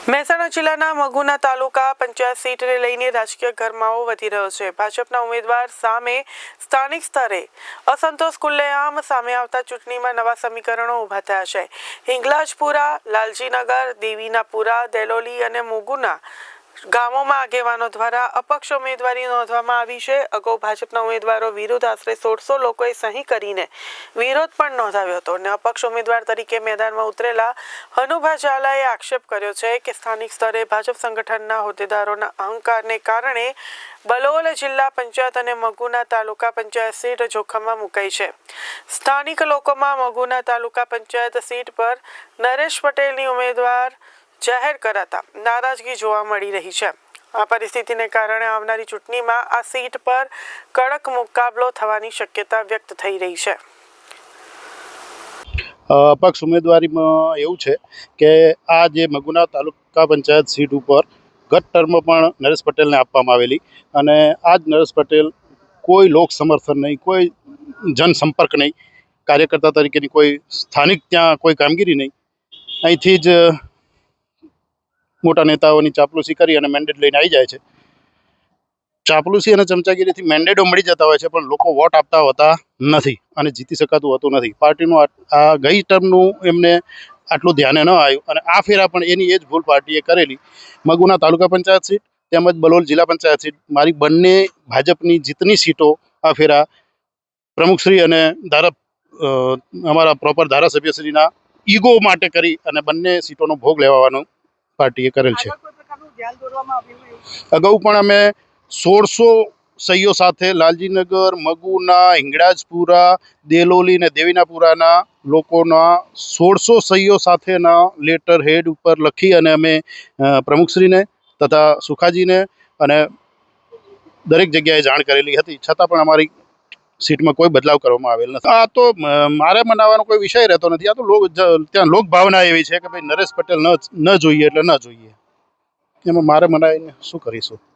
મહેસાણા જિલ્લાના મગુના તાલુકા પંચાયત સીટને લઈને રાજકીય ગરમાવો વધી રહ્યો છે. ભાજપના ઉમેદવાર સામે સ્થાનિક સ્તરે અસંતોષ ખુલ્લેઆમ સામે આવતા ચૂંટણીમાં નવા સમીકરણો ઊભા થયા છે. હિંગલાજપુરા, લાલજીનગર, દેવીનાપુરા, દેલોલી અને મુગુના ગામોમાં આગેવાનો દ્વારા અપક્ષ ઉમેદવારી નોંધવામાં આવી છે. અગાઉ ભાજપના ઉમેદવારો વિરુદ્ધ આશરે 1600 લોકોએ સહી કરીને વિરોધ પણ નોંધાવ્યો હતો અને અપક્ષ ઉમેદવાર તરીકે મેદાનમાં ઉતરેલા હનુભા ઝાલાએ આક્ષેપ કર્યો છે કે સ્થાનિક સ્તરે ભાજપ સંગઠનના હોદ્દેદારોના અહંકારને કારણે બલોલ જિલ્લા પંચાયત અને મગુના તાલુકા પંચાયત સીટ જોખમમાં મુકાઈ છે. સ્થાનિક લોકોમાં મગુના તાલુકા પંચાયત સીટ પર નરેશ પટેલની ઉમેદવાર જાહેર કરાતા નારાજગી જોવા મળી રહી છે. આ પરિસ્થિતિને કારણે આવનારી ચૂંટણીમાં આ સીટ પર કડક મુકાબલો થવાની શક્યતા વ્યક્ત થઈ રહી છે. અપક્ષ ઉમેદવારીમાં એવું છે કે આ જે મગુના તાલુકા પંચાયત સીટ ઉપર ગત ટર્મ પણ નરેશ પટેલને આપવામાં આવેલી અને આ જ નરેશ પટેલ કોઈ લોક સમર્થન નહીં, કોઈ જનસંપર્ક નહીં, કાર્યકર્તા તરીકેની કોઈ સ્થાનિક ત્યાં કોઈ કામગીરી નહીં, અહીંથી જ મોટા નેતાઓની ચાપલુસી કરી અને મેન્ડેટ લઈને આવી જાય છે. ચાપલુસી અને ચમચાગીરીથી મેન્ડેટો મળી જતા હોય છે પણ લોકો વોટ આપતા હોતા નથી અને જીતી શકાતું હોતું નથી. પાર્ટીનું આ ગઈ ટર્મનું એમને આટલું ધ્યાને ન આવ્યું અને આ ફેરા પણ એની એ જ ભૂલ પાર્ટીએ કરેલી. મગુના તાલુકા પંચાયત સીટ તેમજ બલોલ જિલ્લા પંચાયત સીટ, મારી બંને ભાજપની જીતની સીટો આ ફેરા પ્રમુખશ્રી અને અમારા પ્રોપર ધારાસભ્યશ્રીના ઈગો માટે કરી અને બંને સીટોનો ભોગ લેવાનો પાર્ટીએ કરેલ છે. અગાઉ પણ અમે 1600 સહીઓ સાથે લાલજીનગર, મગુના, હિંગળાજપુરા, દેલોલી અને દેવીનાપુરાના લોકોના 1600 સહીઓ સાથેના લેટર હેડ ઉપર લખી અને અમે પ્રમુખશ્રીને તથા સુખાજીને અને દરેક જગ્યાએ જાણ કરેલી હતી. છતાં પણ અમારી સીટમાં કોઈ બદલાવ કરવામાં આવેલ નથી. આ તો મારે મનાવવાનો કોઈ વિષય રહેતો નથી. આ તો ત્યાં લોકભાવના એવી છે કે ભાઈ નરેશ પટેલ ન જોઈએ એટલે ન જોઈએ. એમાં મારે મનાવીને શું કરીશું.